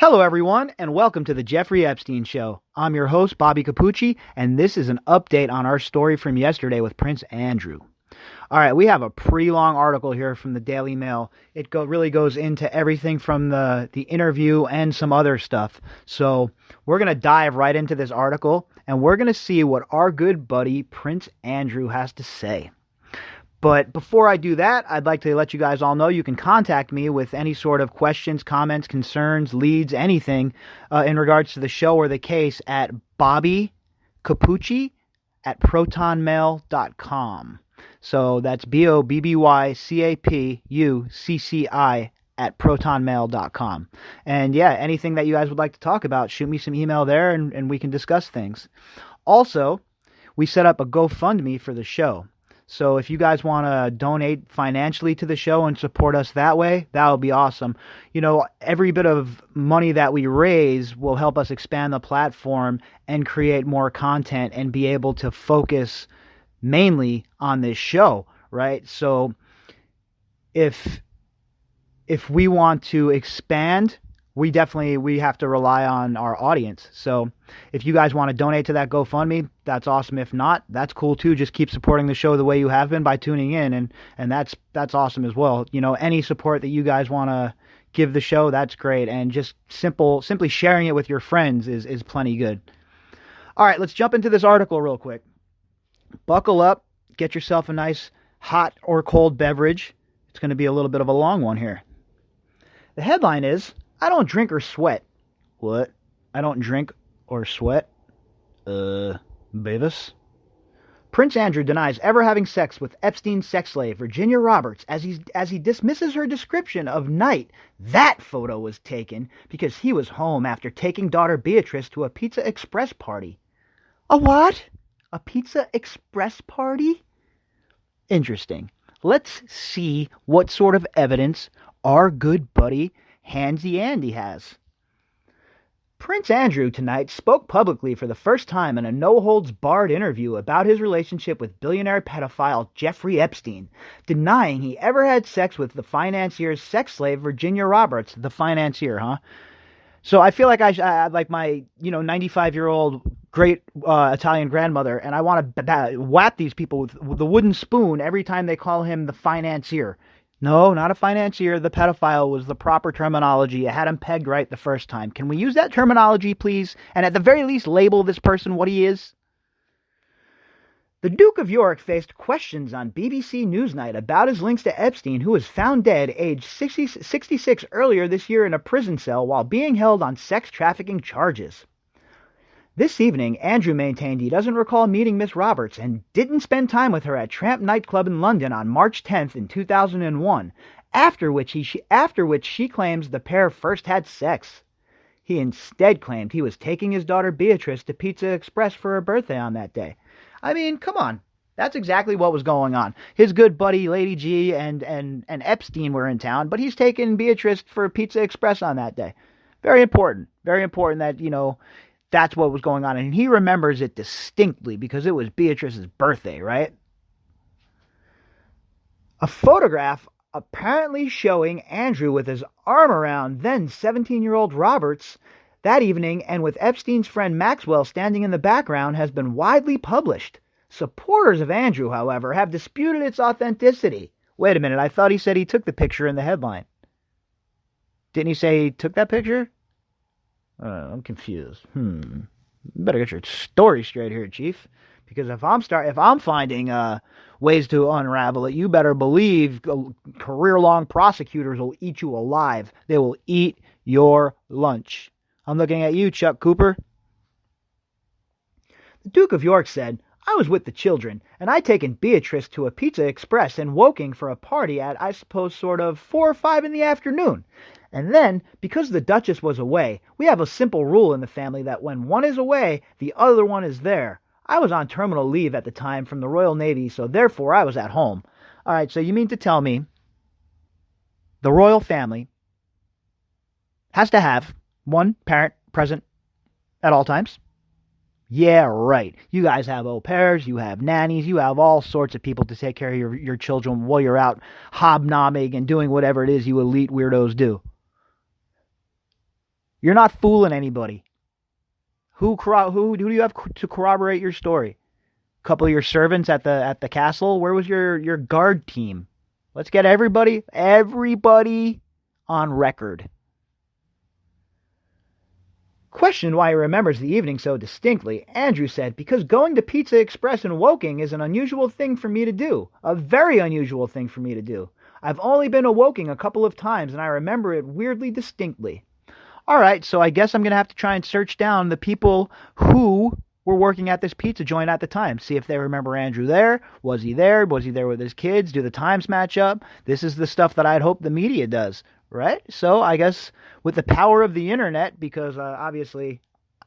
Hello, everyone, and welcome to the Jeffrey Epstein Show. I'm your host, Bobby Capucci, and this is an update on our story from yesterday with Prince Andrew. All right, we have a pretty long article here from the Daily Mail. It really goes into everything from the interview and some other stuff. So we're going to dive right into this article, and we're going to see what our good buddy Prince Andrew has to say. But before I do that, I'd like to let you guys all know you can contact me with any sort of questions, comments, concerns, leads, anything in regards to the show or the case at bobbycapucci@protonmail.com. So that's BOBBYCAPUCCI@protonmail.com. And yeah, anything that you guys would like to talk about, shoot me some email there and we can discuss things. Also, we set up a GoFundMe for the show. So if you guys want to donate financially to the show and support us that way, that would be awesome. You know, every bit of money that we raise will help us expand the platform and create more content and be able to focus mainly on this show, right? So if we want to expand, we have to rely on our audience. So if you guys want to donate to that GoFundMe, that's awesome. If not, that's cool too. Just keep supporting the show the way you have been by tuning in, and that's awesome as well. You know, any support that you guys want to give the show, that's great. And just simply sharing it with your friends is plenty good. All right, let's jump into this article real quick. Buckle up, get yourself a nice hot or cold beverage. It's going to be a little bit of a long one here. The headline is, I don't drink or sweat. What? I don't drink or sweat? Beavis? Prince Andrew denies ever having sex with Epstein's sex slave, Virginia Roberts, as he dismisses her description of night that photo was taken because he was home after taking daughter Beatrice to a Pizza Express party. A what? A Pizza Express party? Interesting. Let's see what sort of evidence our good buddy Handsy Andy has. Prince Andrew tonight spoke publicly for the first time in a no-holds-barred interview about his relationship with billionaire pedophile Jeffrey Epstein, denying he ever had sex with the financier's sex slave Virginia Roberts. The financier, huh? So I feel like I like my 95-year-old great Italian grandmother, and I want to whap these people with the wooden spoon every time they call him the financier. No, not a financier. The pedophile was the proper terminology. I had him pegged right the first time. Can we use that terminology, please? And at the very least, label this person what he is? The Duke of York faced questions on BBC Newsnight about his links to Epstein, who was found dead, aged 66 earlier this year in a prison cell while being held on sex trafficking charges. This evening, Andrew maintained he doesn't recall meeting Miss Roberts and didn't spend time with her at Tramp nightclub in London on March 10th in 2001, after which she claims the pair first had sex. He instead claimed he was taking his daughter Beatrice to Pizza Express for her birthday on that day. I mean, come on. That's exactly what was going on. His good buddy Lady G and Epstein were in town, but he's taking Beatrice for Pizza Express on that day. Very important. Very important that, that's what was going on. And he remembers it distinctly because it was Beatrice's birthday, right? A photograph apparently showing Andrew with his arm around then 17-year-old Roberts that evening and with Epstein's friend Maxwell standing in the background has been widely published. Supporters of Andrew, however, have disputed its authenticity. Wait a minute, I thought he said he took the picture in the headline. Didn't he say he took that picture? I'm confused. You better get your story straight here, Chief. Because if I'm finding ways to unravel it, you better believe career-long prosecutors will eat you alive. They will eat your lunch. I'm looking at you, Chuck Cooper. The Duke of York said, I was with the children, and I'd taken Beatrice to a Pizza Express in Woking for a party at, I suppose, sort of 4 or 5 in the afternoon. And then, because the Duchess was away, we have a simple rule in the family that when one is away, the other one is there. I was on terminal leave at the time from the Royal Navy, so therefore I was at home. All right, so you mean to tell me the royal family has to have one parent present at all times? Yeah, right. You guys have au pairs, you have nannies, you have all sorts of people to take care of your children while you're out hobnobbing and doing whatever it is you elite weirdos do. You're not fooling anybody. Who do you have to corroborate your story? A couple of your servants at the castle? Where was your guard team? Let's get everybody on record. Questioned why he remembers the evening so distinctly, Andrew said, because going to Pizza Express in Woking is an unusual thing for me to do. A very unusual thing for me to do. I've only been to Woking a couple of times, and I remember it weirdly distinctly. All right, so I guess I'm going to have to try and search down the people who were working at this pizza joint at the time. See if they remember Andrew there. Was he there? Was he there with his kids? Do the times match up? This is the stuff that I'd hope the media does, right? So I guess with the power of the internet, because obviously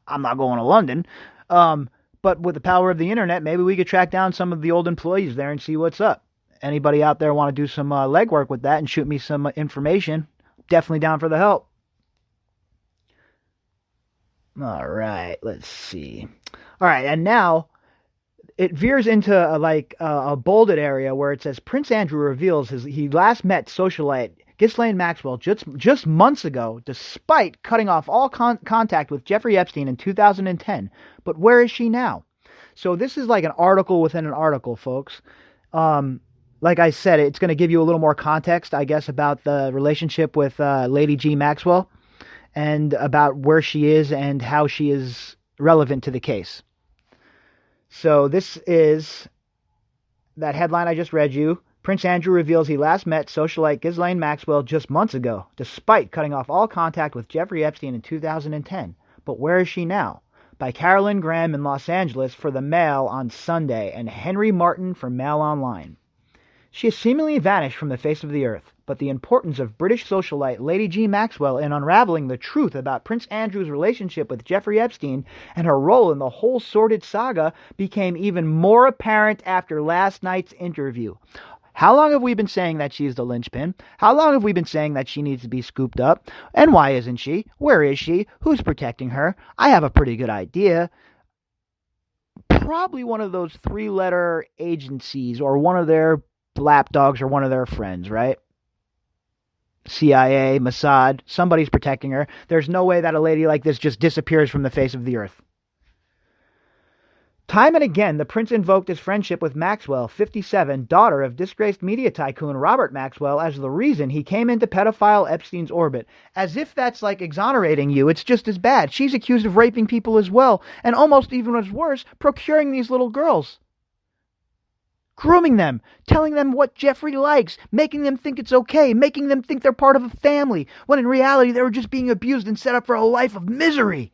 I'm not going to London, but with the power of the internet, maybe we could track down some of the old employees there and see what's up. Anybody out there want to do some legwork with that and shoot me some information? Definitely down for the help. All right, let's see. All right, and now it veers into a bolded area where it says Prince Andrew reveals he last met socialite Ghislaine Maxwell just months ago, despite cutting off all contact with Jeffrey Epstein in 2010. But where is she now? So this is like an article within an article, folks. Like I said, it's going to give you a little more context, I guess, about the relationship with Lady G. Maxwell and about where she is and how she is relevant to the case. So this is that headline I just read you. Prince Andrew reveals he last met socialite Ghislaine Maxwell just months ago, despite cutting off all contact with Jeffrey Epstein in 2010. But where is she now? By Carolyn Graham in Los Angeles for the Mail on Sunday and Henry Martin for Mail Online. She has seemingly vanished from the face of the earth, but the importance of British socialite Lady G. Maxwell in unraveling the truth about Prince Andrew's relationship with Jeffrey Epstein and her role in the whole sordid saga became even more apparent after last night's interview. How long have we been saying that she's the linchpin? How long have we been saying that she needs to be scooped up? And why isn't she? Where is she? Who's protecting her? I have a pretty good idea. Probably one of those 3-letter agencies or one of their lapdogs or one of their friends, right? CIA, Mossad, somebody's protecting her. There's no way that a lady like this just disappears from the face of the earth. Time and again, the prince invoked his friendship with Maxwell, 57, daughter of disgraced media tycoon Robert Maxwell, as the reason he came into pedophile Epstein's orbit. As if that's like exonerating you. It's just as bad. She's accused of raping people as well, and almost even as worse, procuring these little girls. Grooming them, telling them what Jeffrey likes, making them think it's okay, making them think they're part of a family, when in reality they were just being abused and set up for a life of misery.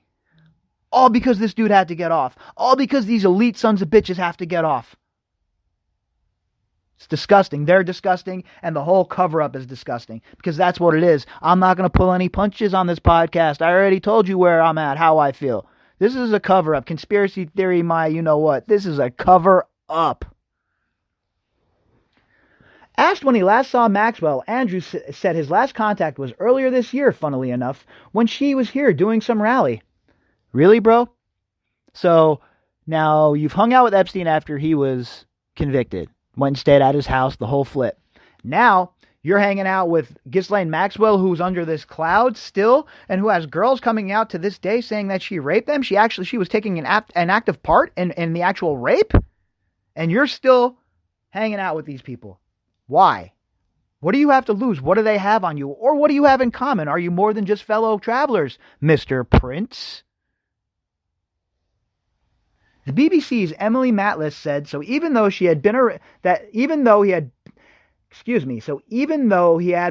All because this dude had to get off. All because these elite sons of bitches have to get off. It's disgusting. They're disgusting, and the whole cover-up is disgusting, because that's what it is. I'm not going to pull any punches on this podcast. I already told you where I'm at, how I feel. This is a cover-up. Conspiracy theory, my you-know-what. This is a cover-up. Asked when he last saw Maxwell, Andrew said his last contact was earlier this year, funnily enough, when she was here doing some rally. Really, bro? So, now you've hung out with Epstein after he was convicted. Went and stayed at his house, the whole flip. Now, you're hanging out with Ghislaine Maxwell, who's under this cloud still, and who has girls coming out to this day saying that she raped them. She was taking an active part in the actual rape. And you're still hanging out with these people. Why? What do you have to lose? What do they have on you? Or what do you have in common? Are you more than just fellow travelers, Mr. Prince? The BBC's Emily Matlis said, even though he had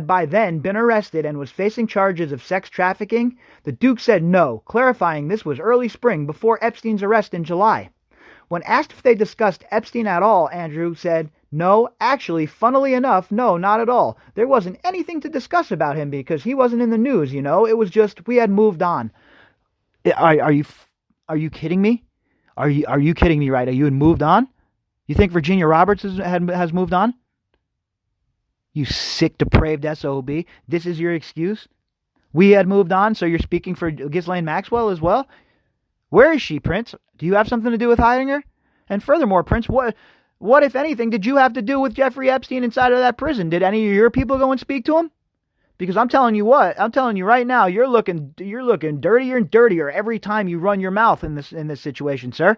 by then been arrested and was facing charges of sex trafficking, the Duke said no, clarifying this was early spring before Epstein's arrest in July. When asked if they discussed Epstein at all, Andrew said, no, actually, funnily enough, no, not at all. There wasn't anything to discuss about him because he wasn't in the news, you know. It was just we had moved on. Are you kidding me? Are you kidding me, right? Are you had moved on? You think Virginia Roberts has moved on? You sick, depraved SOB. This is your excuse? We had moved on, so you're speaking for Ghislaine Maxwell as well? Where is she, Prince? Do you have something to do with hiding her? And furthermore, Prince, what, if anything, did you have to do with Jeffrey Epstein inside of that prison? Did any of your people go and speak to him? Because I'm telling you right now, you're looking dirtier and dirtier every time you run your mouth in this situation, sir.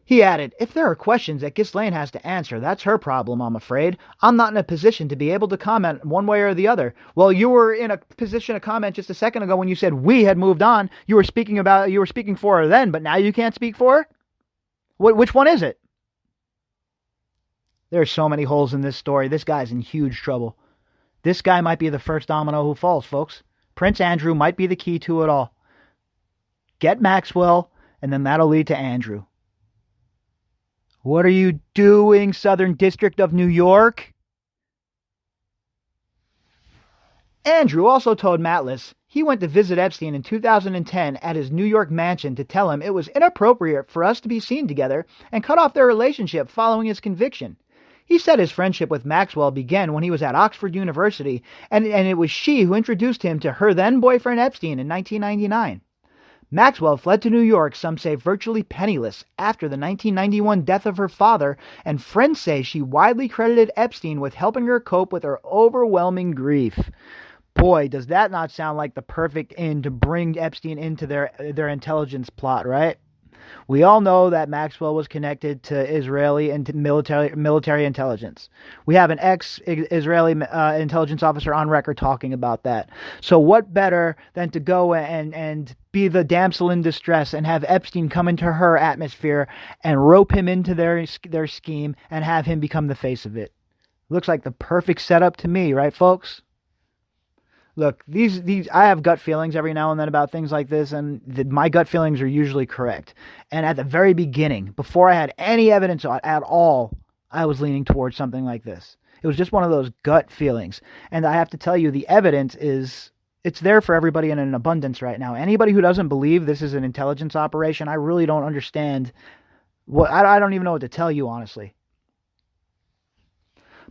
He added, if there are questions that Ghislaine has to answer, that's her problem, I'm afraid. I'm not in a position to be able to comment one way or the other. Well, you were in a position to comment just a second ago when you said we had moved on. You were speaking for her then, but now you can't speak for her? Which one is it? There's so many holes in this story. This guy's in huge trouble. This guy might be the first domino who falls, folks. Prince Andrew might be the key to it all. Get Maxwell, and then that'll lead to Andrew. What are you doing, Southern District of New York? Andrew also told Matlis he went to visit Epstein in 2010 at his New York mansion to tell him it was inappropriate for us to be seen together and cut off their relationship following his conviction. He said his friendship with Maxwell began when he was at Oxford University, and it was she who introduced him to her then-boyfriend Epstein in 1999. Maxwell fled to New York, some say virtually penniless, after the 1991 death of her father, and friends say she widely credited Epstein with helping her cope with her overwhelming grief. Boy, does that not sound like the perfect end to bring Epstein into their intelligence plot, right? We all know that Maxwell was connected to Israeli and military intelligence. We have an ex-Israeli intelligence officer on record talking about that. So what better than to go and be the damsel in distress and have Epstein come into her atmosphere and rope him into their scheme and have him become the face of it. Looks like the perfect setup to me, right, folks? Look, these I have gut feelings every now and then about things like this, and my gut feelings are usually correct. And at the very beginning, before I had any evidence at all, I was leaning towards something like this. It was just one of those gut feelings. And I have to tell you, the evidence it's there for everybody in an abundance right now. Anybody who doesn't believe this is an intelligence operation, I really don't understand. I don't even know what to tell you, honestly.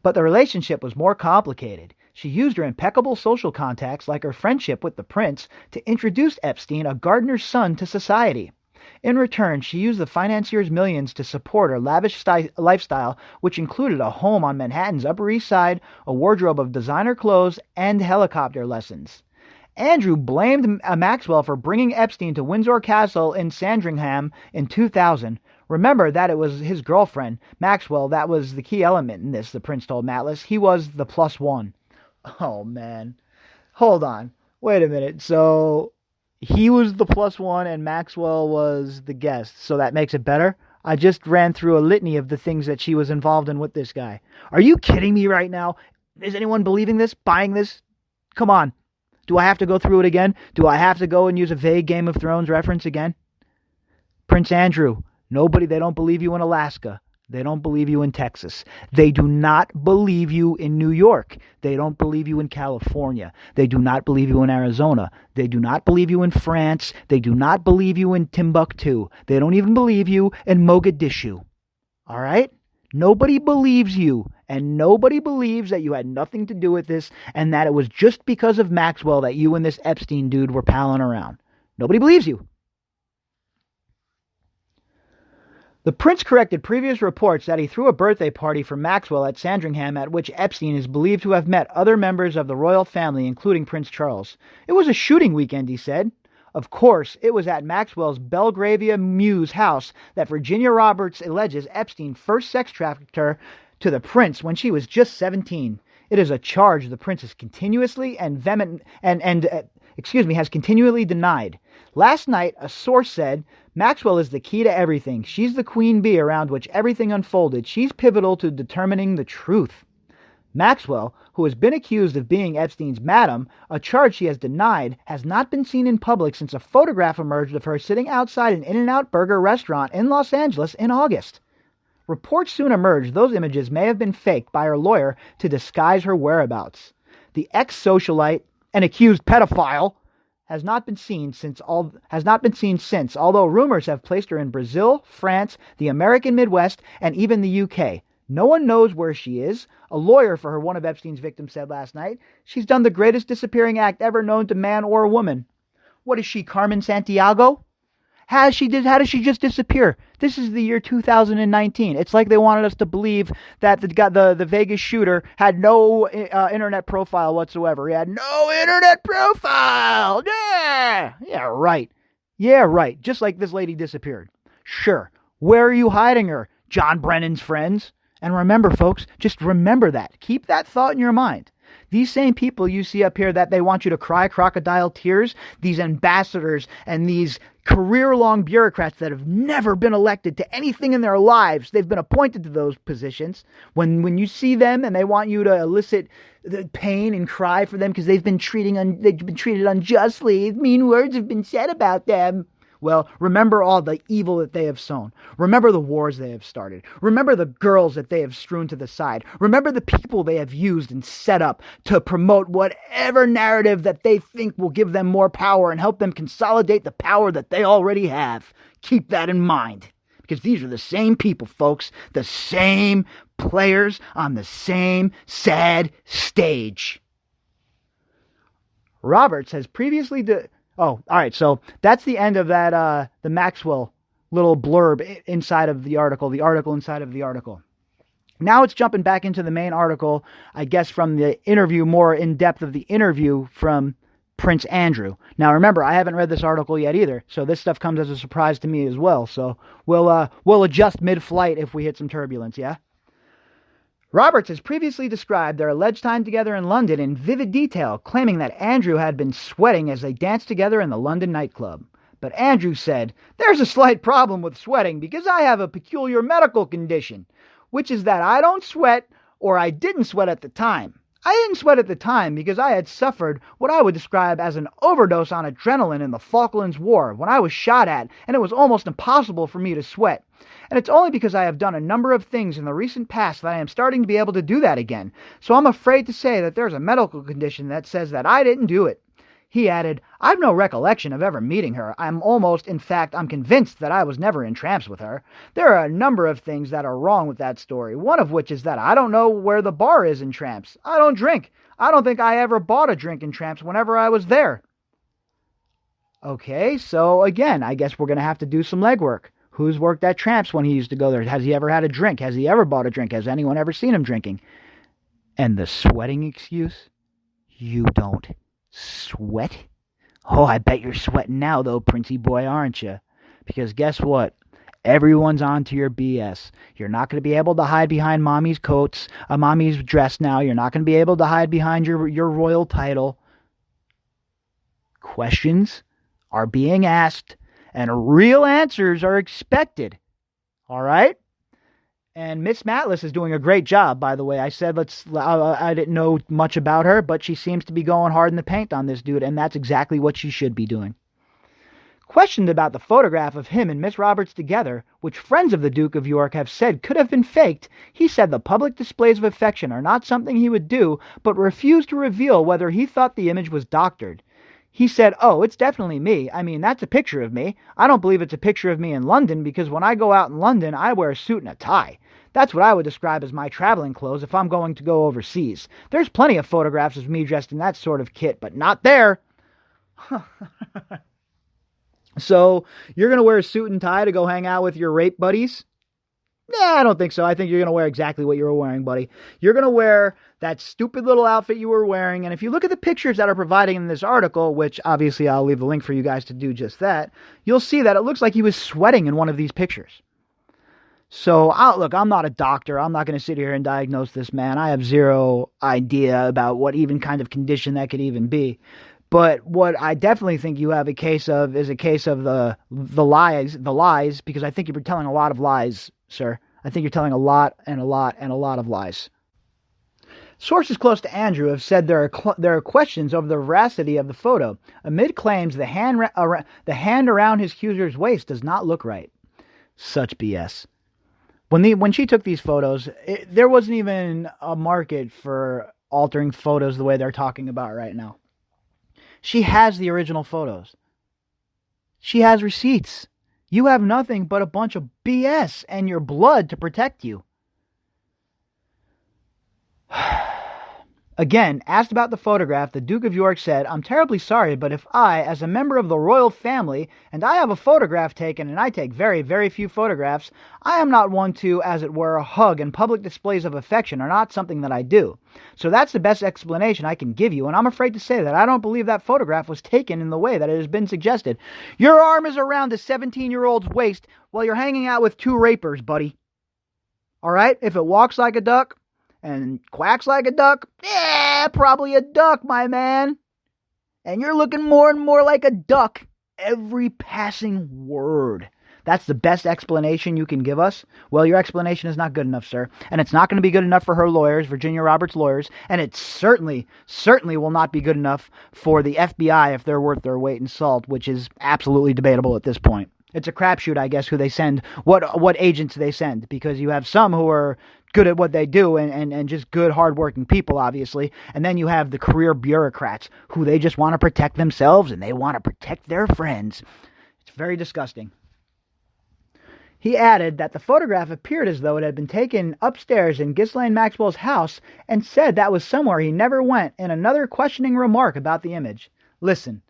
But the relationship was more complicated. She used her impeccable social contacts, like her friendship with the prince, to introduce Epstein, a gardener's son, to society. In return, she used the financier's millions to support her lavish lifestyle, which included a home on Manhattan's Upper East Side, a wardrobe of designer clothes, and helicopter lessons. Andrew blamed Maxwell for bringing Epstein to Windsor Castle in Sandringham in 2000. Remember that it was his girlfriend, Maxwell, that was the key element in this, the prince told Matlis. He was the plus one. Oh, man. Hold on. Wait a minute. So he was the plus one and Maxwell was the guest. So that makes it better? I just ran through a litany of the things that she was involved in with this guy. Are you kidding me right now? Is anyone believing this? Buying this? Come on. Do I have to go through it again? Do I have to go and use a vague Game of Thrones reference again? Prince Andrew, they don't believe you in Alaska. They don't believe you in Texas. They do not believe you in New York. They don't believe you in California. They do not believe you in Arizona. They do not believe you in France. They do not believe you in Timbuktu. They don't even believe you in Mogadishu. All right? Nobody believes you, and nobody believes that you had nothing to do with this and that it was just because of Maxwell that you and this Epstein dude were palling around. Nobody believes you. The prince corrected previous reports that he threw a birthday party for Maxwell at Sandringham at which Epstein is believed to have met other members of the royal family, including Prince Charles. It was a shooting weekend, he said. Of course, it was at Maxwell's Belgravia Mews house that Virginia Roberts alleges Epstein first sex trafficked her to the prince when she was just 17. It is a charge the prince has continuously has continually denied. Last night, a source said, Maxwell is the key to everything. She's the queen bee around which everything unfolded. She's pivotal to determining the truth. Maxwell, who has been accused of being Epstein's madam, a charge she has denied, has not been seen in public since a photograph emerged of her sitting outside an In-N-Out Burger restaurant in Los Angeles in August. Reports soon emerged those images may have been faked by her lawyer to disguise her whereabouts. The ex-socialite and accused pedophile has not been seen since, although rumors have placed her in Brazil, France, the American Midwest, and even the UK. No one knows where she is. A lawyer for one of Epstein's victims said last night, she's done the greatest disappearing act ever known to man or woman. What is she, Carmen Santiago? How did she just disappear? This is the year 2019. It's like they wanted us to believe that the Vegas shooter had no internet profile whatsoever. He had no internet profile. Yeah, right. Yeah, right. Just like this lady disappeared. Sure. Where are you hiding her, John Brennan's friends? And remember, folks, just remember that. Keep that thought in your mind. These same people you see up here that they want you to cry crocodile tears, these ambassadors and these career-long bureaucrats that have never been elected to anything in their lives, they've been appointed to those positions. When you see them and they want you to elicit the pain and cry for them because they've been treated unjustly, mean words have been said about them. Well, remember all the evil that they have sown. Remember the wars they have started. Remember the girls that they have strewn to the side. Remember the people they have used and set up to promote whatever narrative that they think will give them more power and help them consolidate the power that they already have. Keep that in mind. Because these are the same people, folks. The same players on the same sad stage. Roberts has previously... Oh, all right. So that's the end of that, the Maxwell little blurb inside of the article inside of the article. Now it's jumping back into the main article, I guess from the interview, more in depth of the interview from Prince Andrew. Now remember, I haven't read this article yet either, so this stuff comes as a surprise to me as well. So we'll adjust mid-flight if we hit some turbulence, yeah? Roberts has previously described their alleged time together in London in vivid detail, claiming that Andrew had been sweating as they danced together in the London nightclub. But Andrew said, "There's a slight problem with sweating because I have a peculiar medical condition, which is that I don't sweat or I didn't sweat at the time. I didn't sweat at the time because I had suffered what I would describe as an overdose on adrenaline in the Falklands War when I was shot at, and it was almost impossible for me to sweat. And it's only because I have done a number of things in the recent past that I am starting to be able to do that again. So I'm afraid to say that there's a medical condition that says that I didn't do it." He added, "I've no recollection of ever meeting her. I'm convinced that I was never in tramps with her. There are a number of things that are wrong with that story, one of which is that I don't know where the bar is in tramps. I don't drink. I don't think I ever bought a drink in tramps whenever I was there." Okay, so again, I guess we're going to have to do some legwork. Who's worked at tramps when he used to go there? Has he ever had a drink? Has he ever bought a drink? Has anyone ever seen him drinking? And the sweating excuse? You don't sweat? Oh, I bet you're sweating now, though, Princey boy, aren't you? Because guess what? Everyone's on to your BS. You're not going to be able to hide behind mommy's coats, mommy's dress now. You're not going to be able to hide behind your royal title. Questions are being asked, and real answers are expected. All right? And Miss Matlis is doing a great job, by the way. I said I didn't know much about her, but she seems to be going hard in the paint on this dude, and that's exactly what she should be doing. Questioned about the photograph of him and Miss Roberts together, which friends of the Duke of York have said could have been faked, he said the public displays of affection are not something he would do, but refused to reveal whether he thought the image was doctored. He said, "Oh, it's definitely me. I mean, that's a picture of me. I don't believe it's a picture of me in London because when I go out in London, I wear a suit and a tie. That's what I would describe as my traveling clothes if I'm going to go overseas. There's plenty of photographs of me dressed in that sort of kit, but not there." So, you're going to wear a suit and tie to go hang out with your rape buddies? Nah, I don't think so. I think you're going to wear exactly what you were wearing, buddy. You're going to wear that stupid little outfit you were wearing, and if you look at the pictures that are provided in this article, which obviously I'll leave the link for you guys to do just that, you'll see that it looks like he was sweating in one of these pictures. So, look, I'm not a doctor. I'm not going to sit here and diagnose this man. I have zero idea about what even kind of condition that could even be. But what I definitely think you have a case of is a case of the lies, because I think you're telling a lot of lies, sir. I think you're telling a lot of lies. Sources close to Andrew have said there are questions over the veracity of the photo, amid claims the hand around his accuser's waist does not look right. Such BS. When she took these photos, there wasn't even a market for altering photos the way they're talking about right now. She has the original photos. She has receipts. You have nothing but a bunch of BS and your blood to protect you. Again, asked about the photograph, the Duke of York said, "I'm terribly sorry, but if I, as a member of the royal family, and I have a photograph taken, and I take very, very few photographs, I am not one to, as it were, hug, and public displays of affection are not something that I do. So that's the best explanation I can give you, and I'm afraid to say that I don't believe that photograph was taken in the way that it has been suggested. Your arm is around a 17-year-old's waist while you're hanging out with two rapers, buddy. All right? If it walks like a duck and quacks like a duck, probably a duck, my man. And you're looking more and more like a duck every passing word. That's the best explanation you can give us? Well, your explanation is not good enough, sir. And it's not going to be good enough for her lawyers, Virginia Roberts' lawyers. And it certainly will not be good enough for the FBI if they're worth their weight in salt, which is absolutely debatable at this point. It's a crapshoot, I guess, who they send, what agents they send, because you have some who are good at what they do and just good, hardworking people, obviously. And then you have the career bureaucrats who they just want to protect themselves and they want to protect their friends. It's very disgusting. He added that the photograph appeared as though it had been taken upstairs in Ghislaine Maxwell's house and said that was somewhere he never went in another questioning remark about the image. Listen,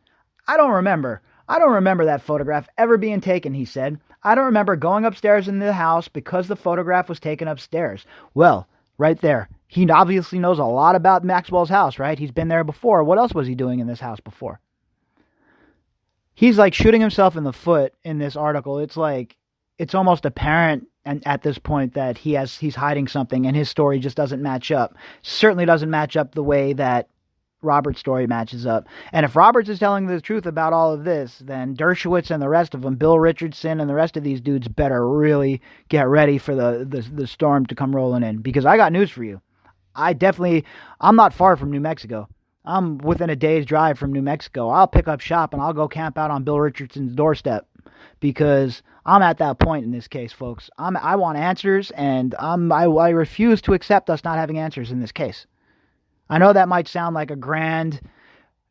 I don't remember that photograph ever being taken, he said. I don't remember going upstairs in the house because the photograph was taken upstairs. Well, right there. He obviously knows a lot about Maxwell's house, right? He's been there before. What else was he doing in this house before? He's like shooting himself in the foot in this article. It's like, it's almost apparent at this point that he's hiding something and his story just doesn't match up. Certainly doesn't match up the way that Robert's story matches up. And if Roberts is telling the truth about all of this, then Dershowitz and the rest of them, Bill Richardson and the rest of these dudes better really get ready for the storm to come rolling in. Because I got news for you. I'm not far from New Mexico. I'm within a day's drive from New Mexico. I'll pick up shop and I'll go camp out on Bill Richardson's doorstep. Because I'm at that point in this case, folks. I want answers, and I refuse to accept us not having answers in this case. I know that might sound like a grand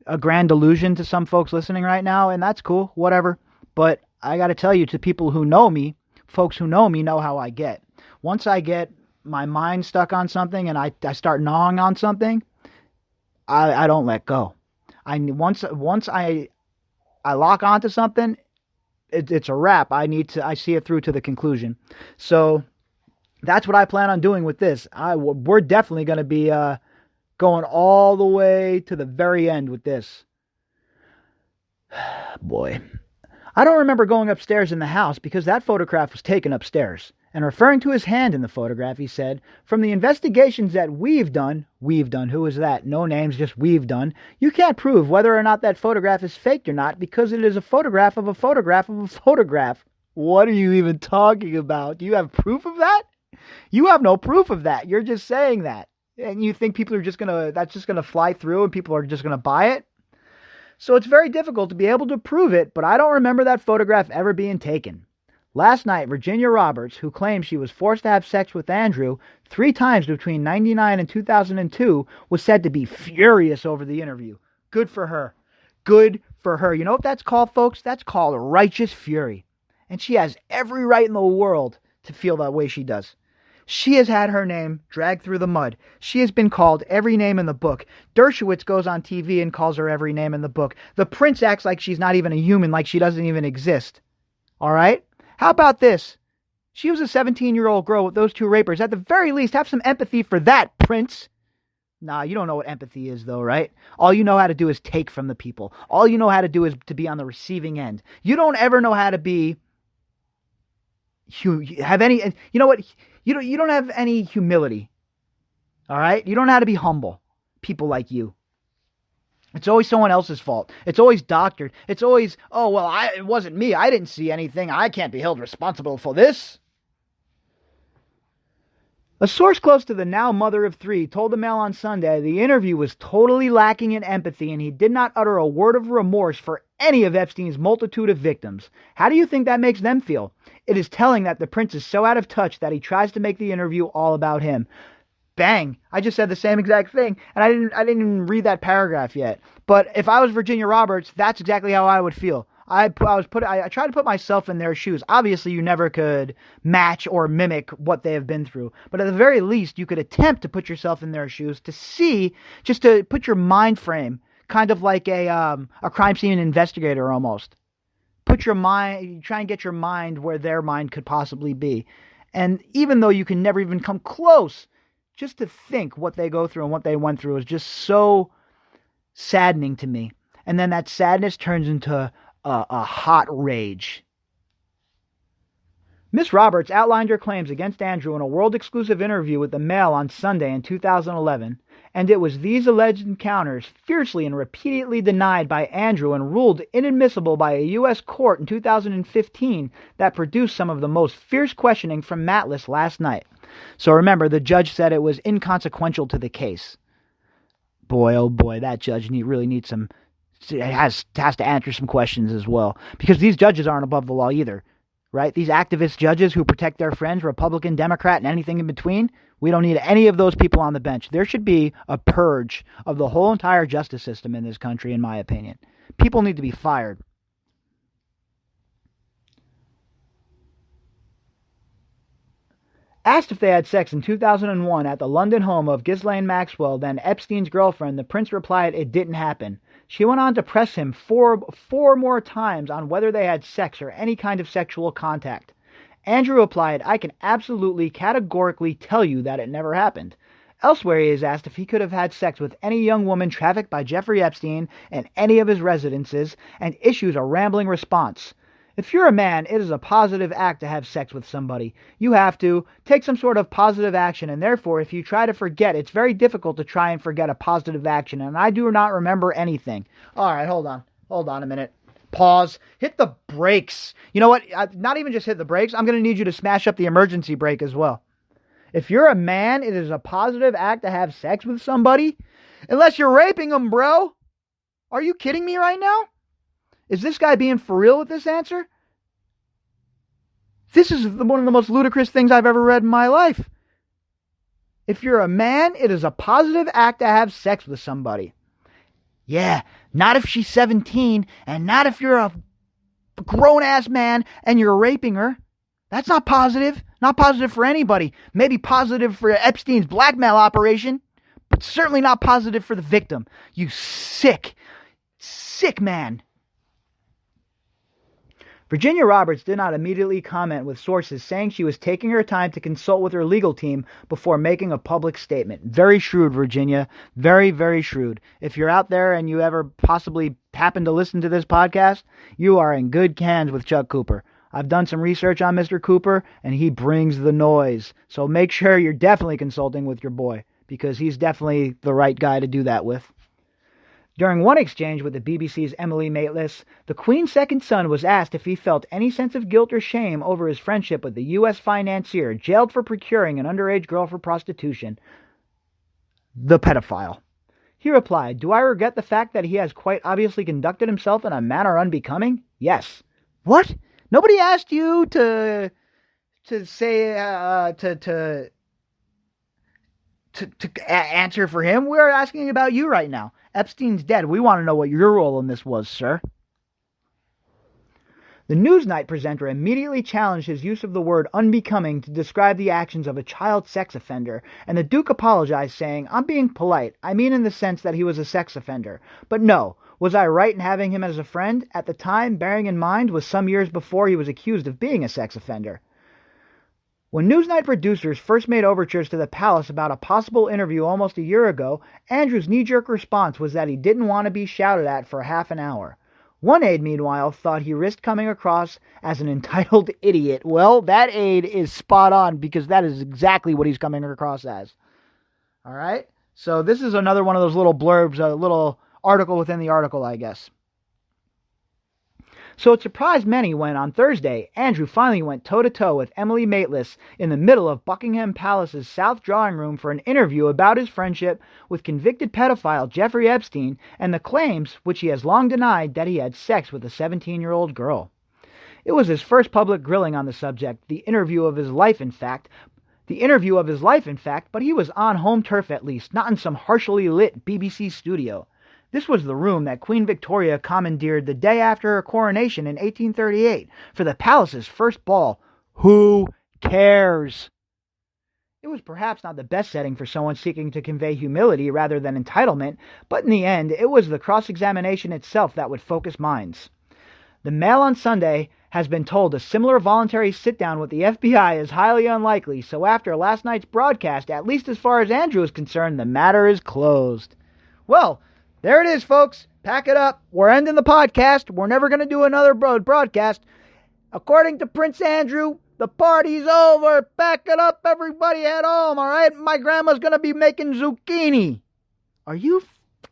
delusion to some folks listening right now, and that's cool, whatever. But I got to tell you, to people who know me, folks who know me know how I get. Once I get my mind stuck on something and I start gnawing on something, I don't let go. Once I lock onto something, it's a wrap. I see it through to the conclusion. So that's what I plan on doing with this. We're definitely going to be going all the way to the very end with this. Boy. I don't remember going upstairs in the house because that photograph was taken upstairs. And referring to his hand in the photograph, he said, "From the investigations that we've done, who is that? No names, just we've done, you can't prove whether or not that photograph is faked or not because it is a photograph of a photograph of a photograph." What are you even talking about? Do you have proof of that? You have no proof of that. You're just saying that. And you think people are that's just gonna fly through and people are just gonna buy it? So it's very difficult to be able to prove it, but I don't remember that photograph ever being taken. Last night, Virginia Roberts, who claims she was forced to have sex with Andrew 3 times between 1999 and 2002, was said to be furious over the interview. Good for her. Good for her. You know what that's called, folks? That's called righteous fury. And she has every right in the world to feel that way she does. She has had her name dragged through the mud. She has been called every name in the book. Dershowitz goes on TV and calls her every name in the book. The prince acts like she's not even a human, like she doesn't even exist. All right? How about this? She was a 17-year-old girl with those 2 rapers. At the very least, have some empathy for that, Prince. Nah, you don't know what empathy is, though, right? All you know how to do is take from the people. All you know how to do is to be on the receiving end. You don't ever know how to be... have any... You know what? You don't have any humility. All right? You don't know how to be humble. People like you. It's always someone else's fault. It's always doctored. It's always, oh, well, it wasn't me. I didn't see anything. I can't be held responsible for this. A source close to the now mother of 3 told the Mail on Sunday the interview was totally lacking in empathy and he did not utter a word of remorse for any of Epstein's multitude of victims. How do you think that makes them feel? It is telling that the prince is so out of touch that he tries to make the interview all about him. Bang. I just said the same exact thing, and I didn't even read that paragraph yet. But if I was Virginia Roberts, that's exactly how I would feel. I tried to put myself in their shoes. Obviously, you never could match or mimic what they have been through, but at the very least, you could attempt to put yourself in their shoes to see, just to put your mind frame, kind of like a crime scene investigator almost. Put your mind, try and get your mind where their mind could possibly be, and even though you can never even come close, just to think what they go through and what they went through is just so saddening to me. And then that sadness turns into a hot rage. Miss Roberts outlined her claims against Andrew in a world-exclusive interview with the Mail on Sunday in 2011, and it was these alleged encounters, fiercely and repeatedly denied by Andrew and ruled inadmissible by a U.S. court in 2015, that produced some of the most fierce questioning from Matlis last night. So remember, the judge said it was inconsequential to the case. Boy, oh boy, that judge really needs some... has to answer some questions as well, because these judges aren't above the law either, right? These activist judges who protect their friends, Republican, Democrat, and anything in between, we don't need any of those people on the bench. There should be a purge of the whole entire justice system in this country, in my opinion. People need to be fired. Asked if they had sex in 2001 at the London home of Ghislaine Maxwell, then Epstein's girlfriend, the prince replied it didn't happen. She went on to press him four more times on whether they had sex or any kind of sexual contact. Andrew replied, I can absolutely, categorically tell you that it never happened. Elsewhere, he is asked if he could have had sex with any young woman trafficked by Jeffrey Epstein in any of his residences, and issues a rambling response. If you're a man, it is a positive act to have sex with somebody. You have to take some sort of positive action, and therefore, if you try to forget, it's very difficult to try and forget a positive action, and I do not remember anything. All right, hold on a minute. Pause. Hit the brakes. You know what? Not even just hit the brakes. I'm going to need you to smash up the emergency brake as well. If you're a man, it is a positive act to have sex with somebody, unless you're raping them, bro. Are you kidding me right now? Is this guy being for real with this answer? This is one of the most ludicrous things I've ever read in my life. If you're a man, it is a positive act to have sex with somebody. Yeah, not if she's 17, and not if you're a grown-ass man and you're raping her. That's not positive. Not positive for anybody. Maybe positive for Epstein's blackmail operation, but certainly not positive for the victim. You sick man. Virginia Roberts did not immediately comment, with sources saying she was taking her time to consult with her legal team before making a public statement. Very shrewd, Virginia. Very, very shrewd. If you're out there and you ever possibly happen to listen to this podcast, you are in good hands with Chuck Cooper. I've done some research on Mr. Cooper, and he brings the noise. So make sure you're definitely consulting with your boy, because he's definitely the right guy to do that with. During one exchange with the BBC's Emily Maitlis, the Queen's second son was asked if he felt any sense of guilt or shame over his friendship with the U.S. financier jailed for procuring an underage girl for prostitution, the pedophile. He replied, "Do I regret the fact that he has quite obviously conducted himself in a manner unbecoming? Yes." What? Nobody asked you to answer for him. We're asking about you right now. Epstein's dead. We want to know what your role in this was, sir. The Newsnight presenter immediately challenged his use of the word unbecoming to describe the actions of a child sex offender, and the Duke apologized, saying, "I'm being polite. I mean in the sense that he was a sex offender. But no, was I right in having him as a friend? At the time, bearing in mind, was some years before he was accused of being a sex offender." When Newsnight producers first made overtures to the palace about a possible interview almost a year ago, Andrew's knee-jerk response was that he didn't want to be shouted at for half an hour. One aide, meanwhile, thought he risked coming across as an entitled idiot. Well, that aide is spot on, because that is exactly what he's coming across as. All right? So this is another one of those little blurbs, a little article within the article, I guess. So it surprised many when, on Thursday, Andrew finally went toe-to-toe with Emily Maitlis in the middle of Buckingham Palace's South Drawing Room for an interview about his friendship with convicted pedophile Jeffrey Epstein and the claims, which he has long denied, that he had sex with a 17-year-old girl. It was his first public grilling on the subject, the interview of his life, in fact, but he was on home turf at least, not in some harshly lit BBC studio. This was the room that Queen Victoria commandeered the day after her coronation in 1838 for the palace's first ball. Who cares? It was perhaps not the best setting for someone seeking to convey humility rather than entitlement, but in the end, it was the cross-examination itself that would focus minds. The Mail on Sunday has been told a similar voluntary sit-down with the FBI is highly unlikely, so after last night's broadcast, at least as far as Andrew is concerned, the matter is closed. Well, there it is, folks. Pack it up. We're ending the podcast. We're never going to do another broadcast. According to Prince Andrew, the party's over. Pack it up, everybody at home, all right? My grandma's going to be making zucchini. Are you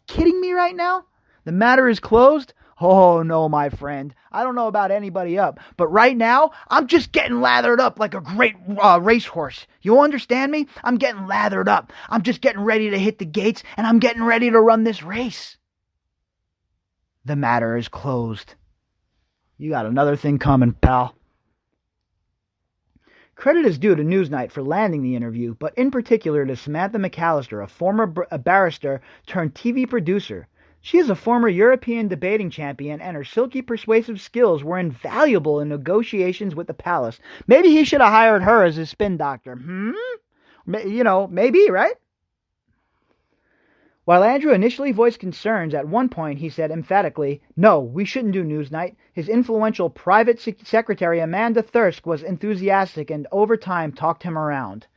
kidding me right now? The matter is closed? Oh, no, my friend. I don't know about anybody up, but right now, I'm just getting lathered up like a great racehorse. You understand me? I'm getting lathered up. I'm just getting ready to hit the gates, and I'm getting ready to run this race. The matter is closed. You got another thing coming, pal. Credit is due to Newsnight for landing the interview, but in particular to Samantha McAllister, a former barrister turned TV producer. She is a former European debating champion, and her silky persuasive skills were invaluable in negotiations with the palace. Maybe he should have hired her as his spin doctor. Maybe, right? While Andrew initially voiced concerns, at one point he said emphatically, "No, we shouldn't do Newsnight." His influential private secretary Amanda Thirsk was enthusiastic and over time talked him around.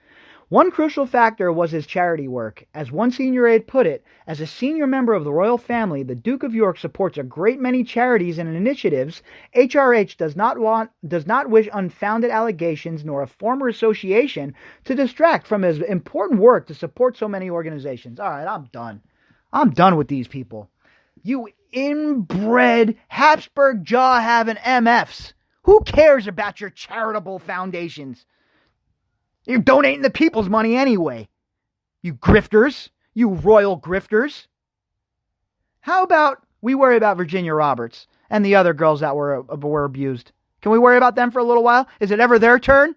One crucial factor was his charity work. As one senior aide put it, as a senior member of the royal family, the Duke of York supports a great many charities and initiatives. HRH does not wish unfounded allegations nor a former association to distract from his important work to support so many organizations. All right, I'm done. I'm done with these people. You inbred Habsburg jaw-having MFs. Who cares about your charitable foundations? You're donating the people's money anyway. You grifters. You royal grifters. How about we worry about Virginia Roberts and the other girls that were abused? Can we worry about them for a little while? Is it ever their turn?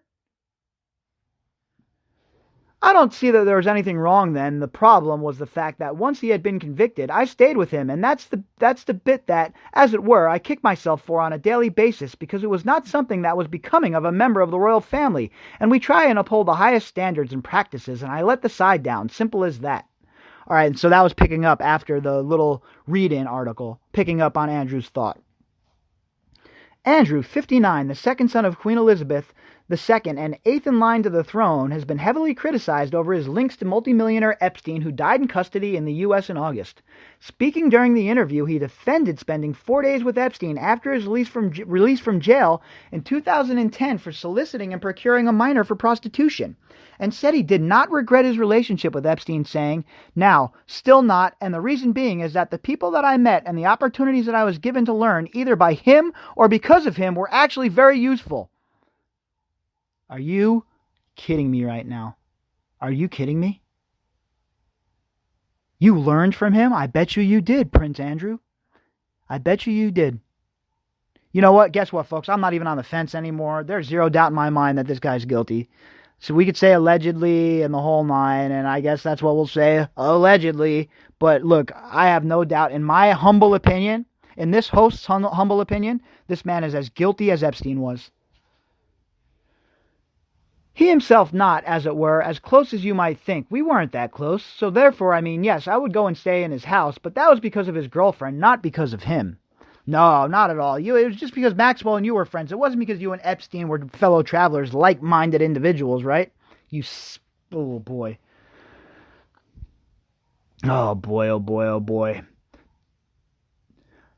I don't see that there was anything wrong then. The problem was the fact that once he had been convicted, I stayed with him, and that's the bit that, as it were, I kick myself for on a daily basis, because it was not something that was becoming of a member of the royal family, and we try and uphold the highest standards and practices, and I let the side down. Simple as that. All right, so that was picking up after the little read-in article, picking up on Andrew's thought. Andrew, 59, the second son of Queen Elizabeth II and eighth in line to the throne, has been heavily criticized over his links to multimillionaire Epstein, who died in custody in the U.S. in August. Speaking during the interview, he defended spending 4 days with Epstein after his release from jail in 2010 for soliciting and procuring a minor for prostitution, and said he did not regret his relationship with Epstein, saying, "Now, still not, and the reason being is that the people that I met and the opportunities that I was given to learn, either by him or because of him, were actually very useful." Are you kidding me right now? Are you kidding me? You learned from him? I bet you did, Prince Andrew. I bet you did. You know what? Guess what, folks? I'm not even on the fence anymore. There's zero doubt in my mind that this guy's guilty. So we could say allegedly and the whole nine, and I guess that's what we'll say, allegedly. But look, I have no doubt, in my humble opinion, in this host's humble opinion, this man is as guilty as Epstein was. He himself not, as it were, as close as you might think. We weren't that close, so therefore, yes, I would go and stay in his house, but that was because of his girlfriend, not because of him. No, not at all. It was just because Maxwell and you were friends. It wasn't because you and Epstein were fellow travelers, like-minded individuals, right? Oh boy. Oh boy, oh boy, oh boy.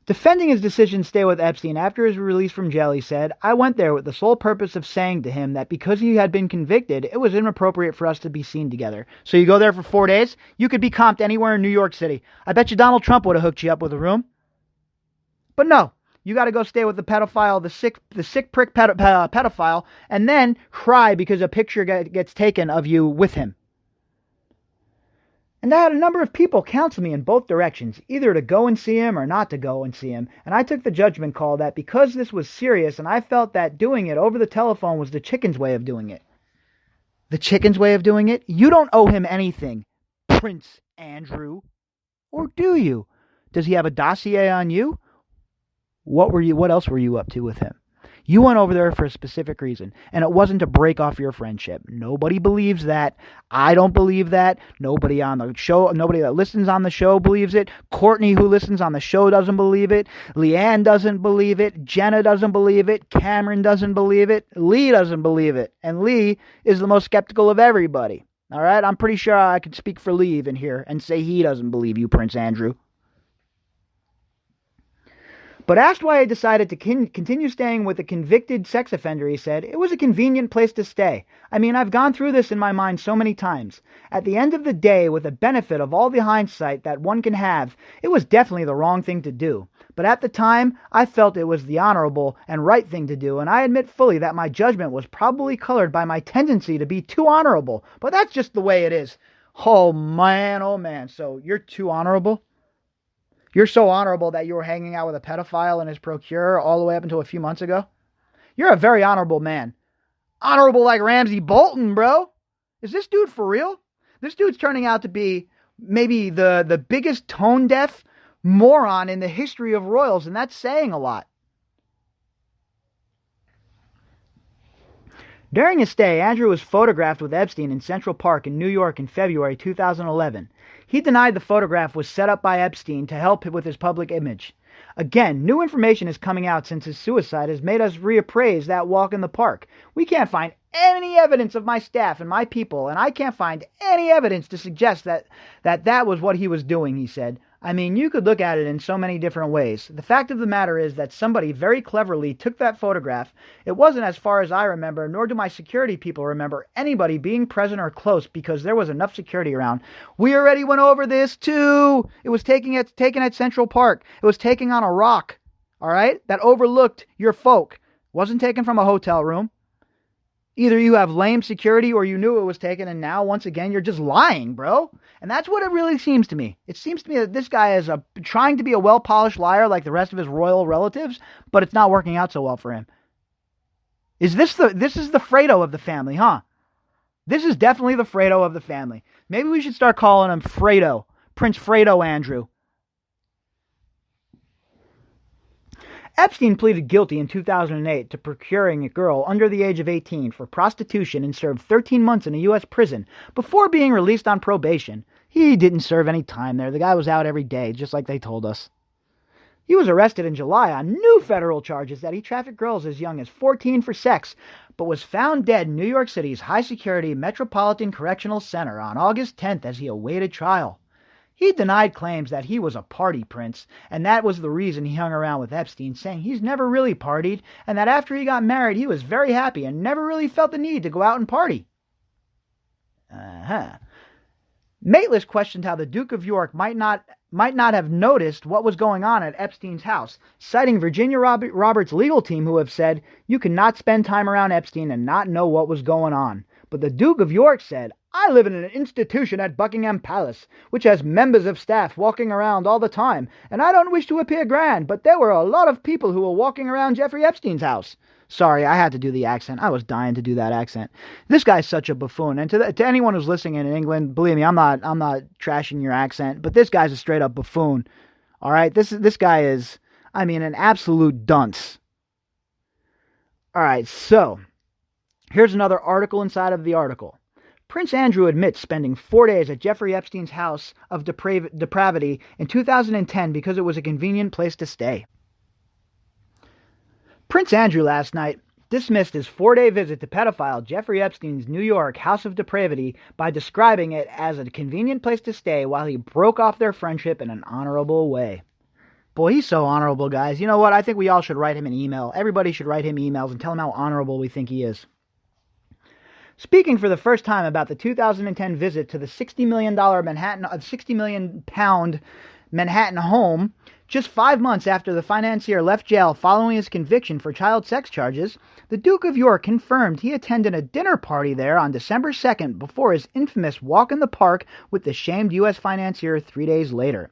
Defending his decision to stay with Epstein after his release from jail, he said, "I went there with the sole purpose of saying to him that because he had been convicted, it was inappropriate for us to be seen together." So you go there for 4 days? You could be comped anywhere in New York City. I bet you Donald Trump would have hooked you up with a room. But no, you got to go stay with the pedophile, the sick prick pedophile, and then cry because a picture gets taken of you with him. And I had a number of people counsel me in both directions, either to go and see him or not to go and see him, and I took the judgment call that because this was serious and I felt that doing it over the telephone was the chicken's way of doing it. The chicken's way of doing it? You don't owe him anything, Prince Andrew. Or do you? Does he have a dossier on you? What else were you up to with him? You went over there for a specific reason, and it wasn't to break off your friendship. Nobody believes that. I don't believe that. Nobody on the show, nobody that listens on the show believes it. Courtney, who listens on the show, doesn't believe it. Leanne doesn't believe it. Jenna doesn't believe it. Cameron doesn't believe it. Lee doesn't believe it. And Lee is the most skeptical of everybody. All right? I'm pretty sure I could speak for Lee even here and say he doesn't believe you, Prince Andrew. But asked why he decided to continue staying with a convicted sex offender, he said, "It was a convenient place to stay. I mean, I've gone through this in my mind so many times. At the end of the day, with the benefit of all the hindsight that one can have, it was definitely the wrong thing to do. But at the time, I felt it was the honorable and right thing to do, and I admit fully that my judgment was probably colored by my tendency to be too honorable. But that's just the way it is." Oh man, so you're too honorable? You're so honorable that you were hanging out with a pedophile and his procurer all the way up until a few months ago? You're a very honorable man. Honorable like Ramsey Bolton, bro. Is this dude for real? This dude's turning out to be maybe the biggest tone-deaf moron in the history of royals, and that's saying a lot. During his stay, Andrew was photographed with Epstein in Central Park in New York in February 2011. He denied the photograph was set up by Epstein to help with his public image. Again, new information is coming out since his suicide has made us reappraise that walk in the park. We can't find any evidence of my staff and my people, and I can't find any evidence to suggest that was what he was doing, he said. I mean, you could look at it in so many different ways. The fact of the matter is that somebody very cleverly took that photograph. It wasn't, as far as I remember, nor do my security people remember anybody being present or close because there was enough security around. We already went over this too. It was taken at Central Park. It was taken on a rock, all right, that overlooked your folk. It wasn't taken from a hotel room. Either you have lame security or you knew it was taken, and now, once again, you're just lying, bro. And that's what it really seems to me. It seems to me that this guy is trying to be a well-polished liar like the rest of his royal relatives, but it's not working out so well for him. This is the Fredo of the family, huh? This is definitely the Fredo of the family. Maybe we should start calling him Fredo. Prince Fredo Andrew. Epstein pleaded guilty in 2008 to procuring a girl under the age of 18 for prostitution and served 13 months in a U.S. prison before being released on probation. He didn't serve any time there. The guy was out every day, just like they told us. He was arrested in July on new federal charges that he trafficked girls as young as 14 for sex, but was found dead in New York City's high-security Metropolitan Correctional Center on August 10th as he awaited trial. He denied claims that he was a party prince, and that was the reason he hung around with Epstein, saying he's never really partied, and that after he got married he was very happy and never really felt the need to go out and party. Mateless questioned how the Duke of York might not have noticed what was going on at Epstein's house, citing Virginia Roberts' legal team who have said, "You cannot spend time around Epstein and not know what was going on." But the Duke of York said, "I live in an institution at Buckingham Palace, which has members of staff walking around all the time, and I don't wish to appear grand, but there were a lot of people who were walking around Jeffrey Epstein's house." Sorry, I had to do the accent. I was dying to do that accent. This guy's such a buffoon. And to anyone who's listening in England, believe me, I'm not trashing your accent, but this guy's a straight up buffoon. All right, this guy is, an absolute dunce. All right, so here's another article inside of the article. Prince Andrew admits spending 4 days at Jeffrey Epstein's house of depravity in 2010 because it was a convenient place to stay. Prince Andrew last night dismissed his 4-day visit to pedophile Jeffrey Epstein's New York house of depravity by describing it as a convenient place to stay while he broke off their friendship in an honorable way. Boy, he's so honorable, guys. You know what? I think we all should write him an email. Everybody should write him emails and tell him how honorable we think he is. Speaking for the first time about the 2010 visit to the $60 million Manhattan home, just 5 months after the financier left jail following his conviction for child sex charges, the Duke of York confirmed he attended a dinner party there on December 2nd before his infamous walk in the park with the shamed U.S. financier 3 days later.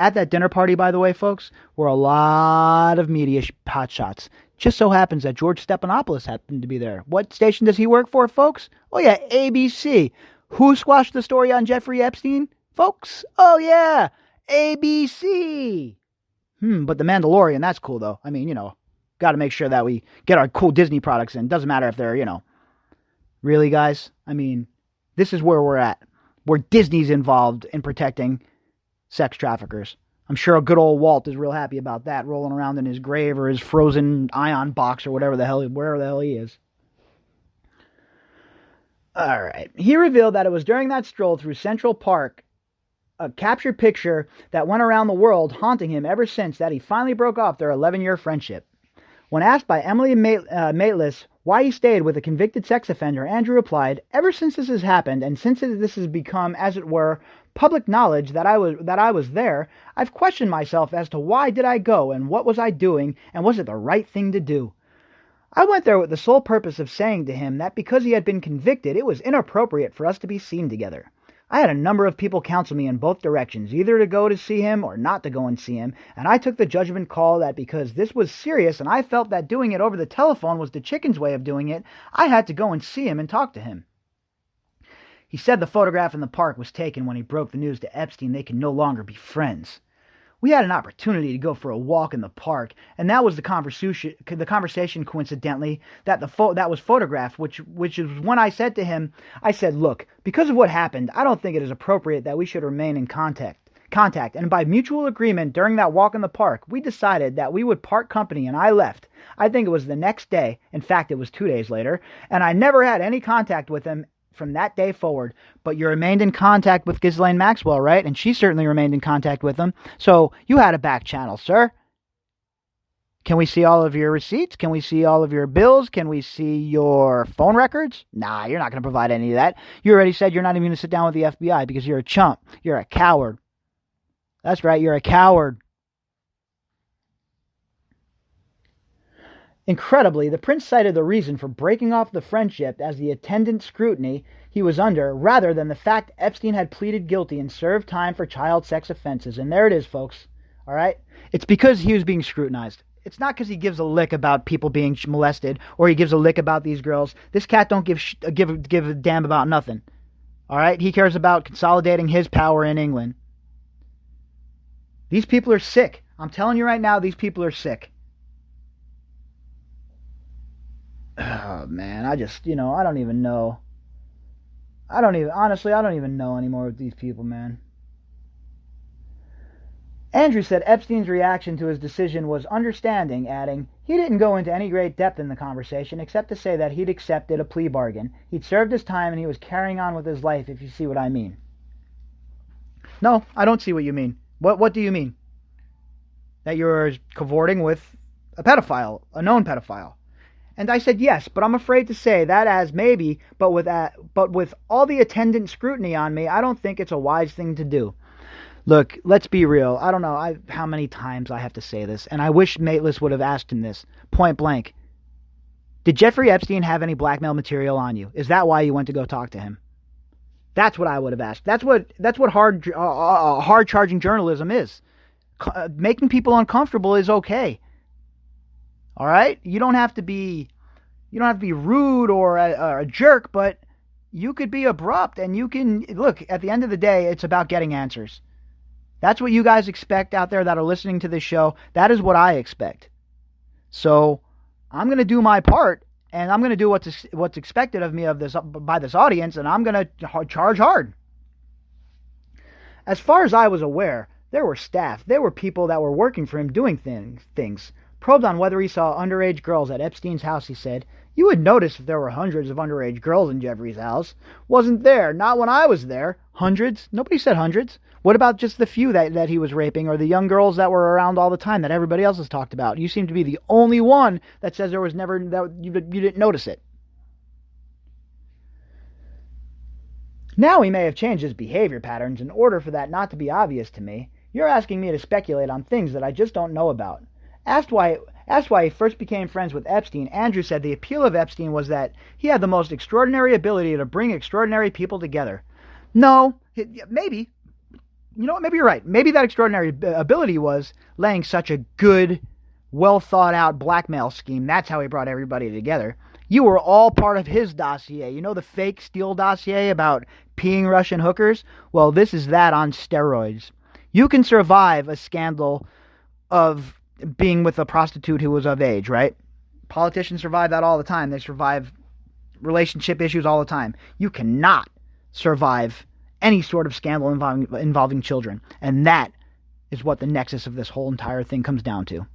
At that dinner party, by the way, folks, were a lot of media hotshots. Just so happens that George Stephanopoulos happened to be there. What station does he work for, folks? Oh, yeah, ABC. Who squashed the story on Jeffrey Epstein, folks? Oh, yeah, ABC. But The Mandalorian, that's cool, though. I mean, got to make sure that we get our cool Disney products in. Doesn't matter if they're, really, guys? I mean, this is where we're at. Where Disney's involved in protecting sex traffickers. I'm sure a good old Walt is real happy about that, rolling around in his grave or his frozen ion box or wherever the hell he is. All right. He revealed that it was during that stroll through Central Park, a captured picture that went around the world, haunting him ever since, that he finally broke off their 11-year friendship. When asked by Emily Maitlis why he stayed with a convicted sex offender, Andrew replied, "Ever since this has happened, and since this has become, as it were, public knowledge that I was there, I've questioned myself as to why did I go, and what was I doing, and was it the right thing to do? I went there with the sole purpose of saying to him that because he had been convicted, it was inappropriate for us to be seen together. I had a number of people counsel me in both directions, either to go to see him or not to go and see him, and I took the judgment call that because this was serious and I felt that doing it over the telephone was the chicken's way of doing it, I had to go and see him and talk to him." He said the photograph in the park was taken when he broke the news to Epstein they could no longer be friends. "We had an opportunity to go for a walk in the park, and that was the conversation coincidentally, that was photographed, which is when I said to him, I said, look, because of what happened, I don't think it is appropriate that we should remain in contact. And by mutual agreement during that walk in the park, we decided that we would part company, and I left. I think it was the next day, in fact, it was 2 days later, and I never had any contact with him from that day forward. But you remained in contact with Ghislaine Maxwell, right? And she certainly remained in contact with him. So you had a back channel, sir. Can we see all of your receipts? Can we see all of your bills? Can we see your phone records? Nah, you're not going to provide any of that. You already said you're not even going to sit down with the FBI because you're a chump. You're a coward. That's right, you're a coward. Incredibly, the prince cited the reason for breaking off the friendship as the attendant scrutiny he was under, rather than the fact Epstein had pleaded guilty and served time for child sex offenses. And there it is, folks. All right? It's because he was being scrutinized. It's not because he gives a lick about people being molested or he gives a lick about these girls. This cat don't give a damn about nothing. All right? He cares about consolidating his power in England. These people are sick. I'm telling you right now, these people are sick. Oh, man, I don't even know. I don't even know anymore with these people, man. Andrew said Epstein's reaction to his decision was understanding, adding, he didn't go into any great depth in the conversation, except to say that he'd accepted a plea bargain. He'd served his time and he was carrying on with his life, if you see what I mean. No, I don't see what you mean. What do you mean? That you're cavorting with a pedophile, a known pedophile. And I said yes, but I'm afraid to say that as maybe, but with all the attendant scrutiny on me, I don't think it's a wise thing to do. Look, let's be real. I don't know how many times I have to say this, and I wish Maitlis would have asked him this, point blank. Did Jeffrey Epstein have any blackmail material on you? Is that why you went to go talk to him? That's what I would have asked. That's what hard charging journalism is. Making people uncomfortable is okay. All right? You don't have to be rude or a jerk, but you could be abrupt, and you can look, at the end of the day, it's about getting answers. That's what you guys expect out there that are listening to this show. That is what I expect. So I'm going to do my part, and I'm going to do what's expected of me by this audience, and I'm going to charge hard. As far as I was aware, there were staff, there were people that were working for him doing things. Probed on whether he saw underage girls at Epstein's house, he said, you would notice if there were hundreds of underage girls in Jeffrey's house. Wasn't there. Not when I was there. Hundreds? Nobody said hundreds. What about just the few that he was raping, or the young girls that were around all the time that everybody else has talked about? You seem to be the only one that says there was never, that you didn't notice it. Now he may have changed his behavior patterns in order for that not to be obvious to me. You're asking me to speculate on things that I just don't know about. Asked why he first became friends with Epstein, Andrew said the appeal of Epstein was that he had the most extraordinary ability to bring extraordinary people together. No, maybe. You know what? Maybe you're right. Maybe that extraordinary ability was laying such a good, well-thought-out blackmail scheme. That's how he brought everybody together. You were all part of his dossier. You know the fake Steele dossier about peeing Russian hookers? Well, this is that on steroids. You can survive a scandal of being with a prostitute who was of age, right? Politicians survive that all the time. They survive relationship issues all the time. You cannot survive any sort of scandal involving children. And that is what the nexus of this whole entire thing comes down to.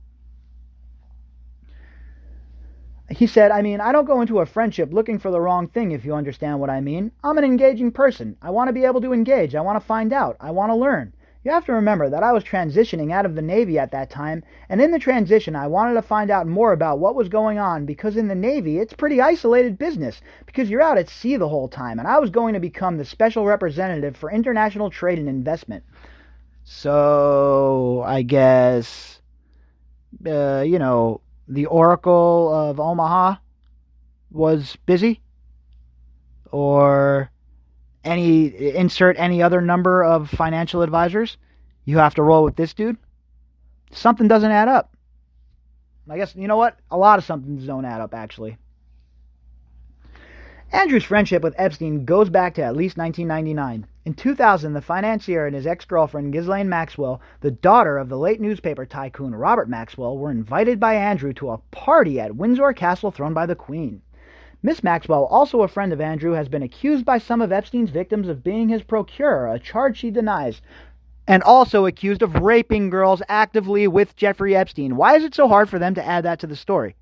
He said, I don't go into a friendship looking for the wrong thing, if you understand what I mean. I'm an engaging person. I want to be able to engage. I want to find out. I want to learn. You have to remember that I was transitioning out of the Navy at that time, and in the transition I wanted to find out more about what was going on, because in the Navy it's pretty isolated business, because you're out at sea the whole time, and I was going to become the special representative for international trade and investment. So, I guess, the Oracle of Omaha was busy? Or insert any other number of financial advisors? You have to roll with this dude? Something doesn't add up. I guess, you know what? A lot of somethings don't add up, actually. Andrew's friendship with Epstein goes back to at least 1999. In 2000, the financier and his ex-girlfriend, Ghislaine Maxwell, the daughter of the late newspaper tycoon Robert Maxwell, were invited by Andrew to a party at Windsor Castle thrown by the Queen. Miss Maxwell, also a friend of Andrew, has been accused by some of Epstein's victims of being his procurer, a charge she denies, and also accused of raping girls actively with Jeffrey Epstein. Why is it so hard for them to add that to the story?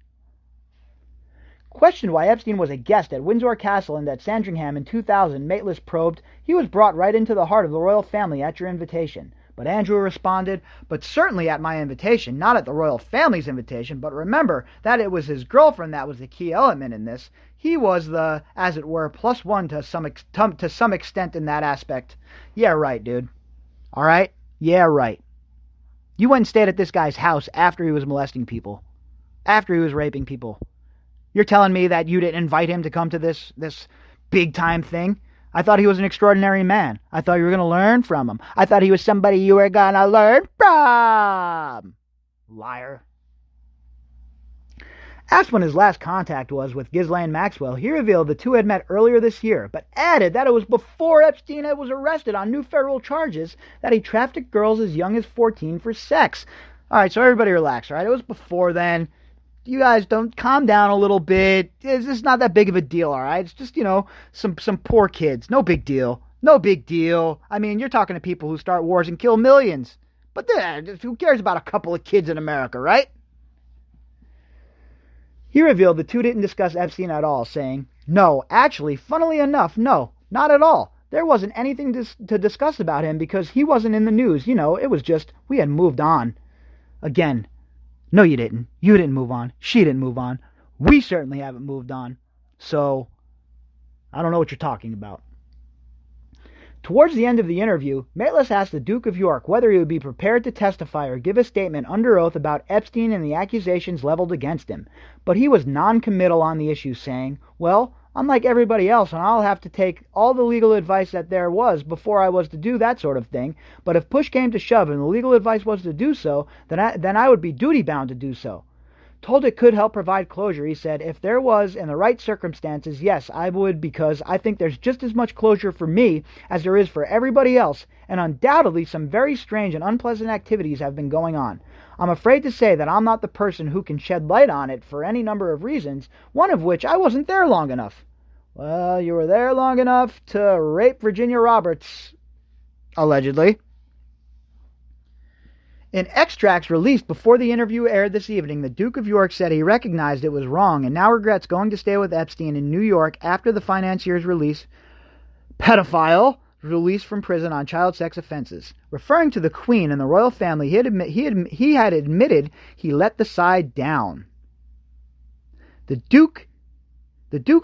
Questioned why Epstein was a guest at Windsor Castle and at Sandringham in 2000, Maitlis probed, "He was brought right into the heart of the royal family at your invitation." But Andrew responded, "But certainly at my invitation, not at the royal family's invitation. But remember that it was his girlfriend that was the key element in this. He was the, as it were, plus one to some extent in that aspect." Yeah, right, dude. All right? Yeah, right. You went and stayed at this guy's house after he was molesting people, after he was raping people. You're telling me that you didn't invite him to come to this big-time thing? I thought he was an extraordinary man. I thought you were going to learn from him. I thought he was somebody you were going to learn from. Liar. Asked when his last contact was with Ghislaine Maxwell, he revealed the two had met earlier this year, but added that it was before Epstein was arrested on new federal charges that he trafficked girls as young as 14 for sex. All right, so everybody relax, all right? It was before then. You guys don't calm down a little bit. It's just not that big of a deal, all right? It's just, some poor kids. No big deal. No big deal. I mean, you're talking to people who start wars and kill millions. But who cares about a couple of kids in America, right? He revealed the two didn't discuss Epstein at all, saying, "No, actually, funnily enough, no, not at all. There wasn't anything to discuss about him because he wasn't in the news. It was just, we had moved on." Again, no, you didn't. You didn't move on. She didn't move on. We certainly haven't moved on. So, I don't know what you're talking about. Towards the end of the interview, Maitlis asked the Duke of York whether he would be prepared to testify or give a statement under oath about Epstein and the accusations leveled against him. But he was non-committal on the issue, saying, "Well, I'm like everybody else, and I'll have to take all the legal advice that there was before I was to do that sort of thing. But if push came to shove and the legal advice was to do so, then I would be duty-bound to do so." Told it could help provide closure, he said, "If there was, in the right circumstances, yes, I would, because I think there's just as much closure for me as there is for everybody else, and undoubtedly some very strange and unpleasant activities have been going on. I'm afraid to say that I'm not the person who can shed light on it for any number of reasons, one of which I wasn't there long enough." Well, you were there long enough to rape Virginia Roberts, allegedly. In extracts released before the interview aired this evening, the Duke of York said he recognized it was wrong and now regrets going to stay with Epstein in New York after the financier's pedophile released from prison on child sex offenses. Referring to the Queen and the royal family, he had admitted he let the side down. The Duke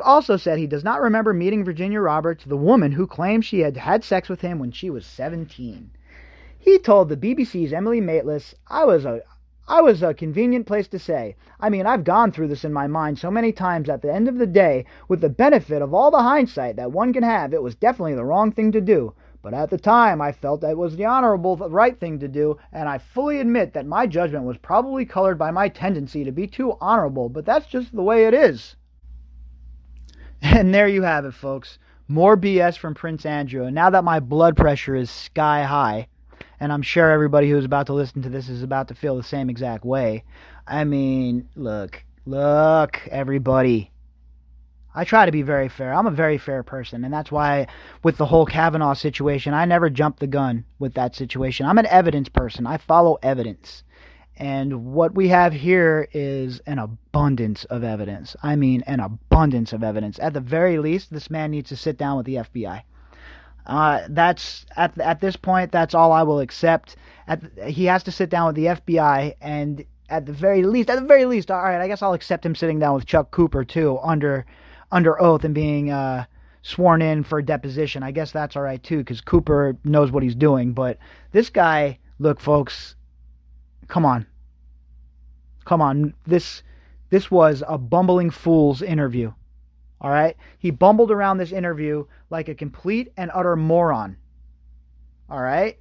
also said he does not remember meeting Virginia Roberts, the woman who claimed she had had sex with him when she was 17. He told the BBC's Emily Maitlis, I was a convenient place to say. I mean, I've gone through this in my mind so many times at the end of the day, with the benefit of all the hindsight that one can have, it was definitely the wrong thing to do. But at the time, I felt that it was the right thing to do, and I fully admit that my judgment was probably colored by my tendency to be too honorable, but that's just the way it is. And there you have it, folks. More BS from Prince Andrew. And now that my blood pressure is sky high, and I'm sure everybody who's about to listen to this is about to feel the same exact way. I mean, look, everybody. I try to be very fair. I'm a very fair person, and that's why with the whole Kavanaugh situation, I never jumped the gun with that situation. I'm an evidence person. I follow evidence. And what we have here is an abundance of evidence. I mean, an abundance of evidence. At the very least, this man needs to sit down with the FBI. That's at this point, that's all I will accept. He has to sit down with the FBI, and at the very least, all right, I guess I'll accept him sitting down with Chuck Cooper too, under oath and being sworn in for a deposition. I guess that's all right too, because Cooper knows what he's doing. But this guy, look, folks, come on. This was a bumbling fool's interview. All right? He bumbled around this interview like a complete and utter moron. All right?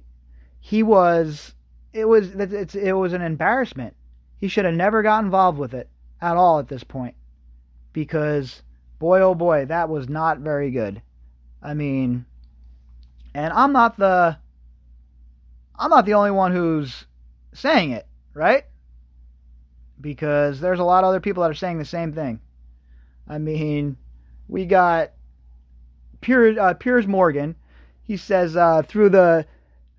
It was an embarrassment. He should have never got involved with it at all at this point. Because boy, oh boy, that was not very good. I mean, and I'm not the only one who's saying it, right? Because there's a lot of other people that are saying the same thing. I mean, we got Piers Morgan. He says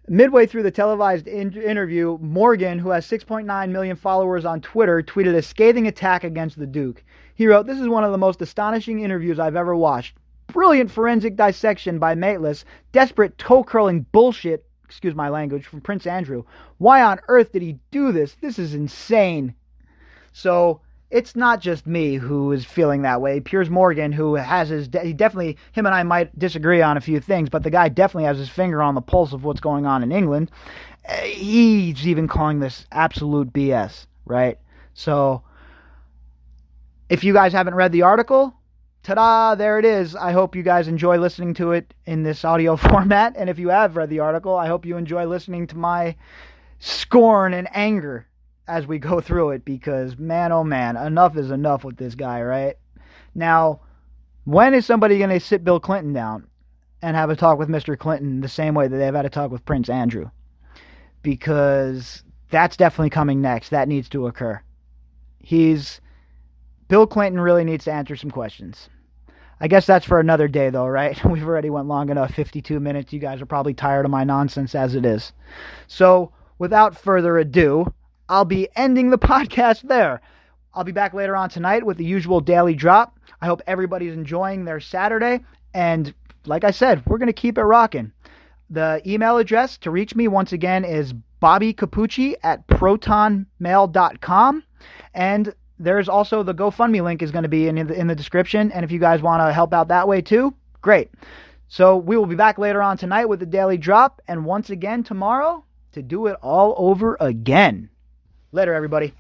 midway through the televised interview, Morgan, who has 6.9 million followers on Twitter, tweeted a scathing attack against the Duke. He wrote, "This is one of the most astonishing interviews I've ever watched. Brilliant forensic dissection by Mateless, desperate toe-curling bullshit, excuse my language, from Prince Andrew. Why on earth did he do this? This is insane." So it's not just me who is feeling that way. Piers Morgan, who has he definitely, him and I might disagree on a few things, but the guy definitely has his finger on the pulse of what's going on in England. He's even calling this absolute BS, right? So if you guys haven't read the article, ta-da, there it is. I hope you guys enjoy listening to it in this audio format. And if you have read the article, I hope you enjoy listening to my scorn and anger as we go through it, because man, oh man, enough is enough with this guy, right? Now, when is somebody going to sit Bill Clinton down and have a talk with Mr. Clinton the same way that they've had a talk with Prince Andrew? Because that's definitely coming next. That needs to occur. Bill Clinton really needs to answer some questions. I guess that's for another day though, right? We've already went long enough, 52 minutes. You guys are probably tired of my nonsense as it is. So, without further ado, I'll be ending the podcast there. I'll be back later on tonight with the usual daily drop. I hope everybody's enjoying their Saturday. And like I said, we're going to keep it rocking. The email address to reach me once again is bobbycapucci@protonmail.com. And there's also the GoFundMe link is going to be in the description. And if you guys want to help out that way too, great. So we will be back later on tonight with the daily drop. And once again tomorrow to do it all over again. Later, everybody.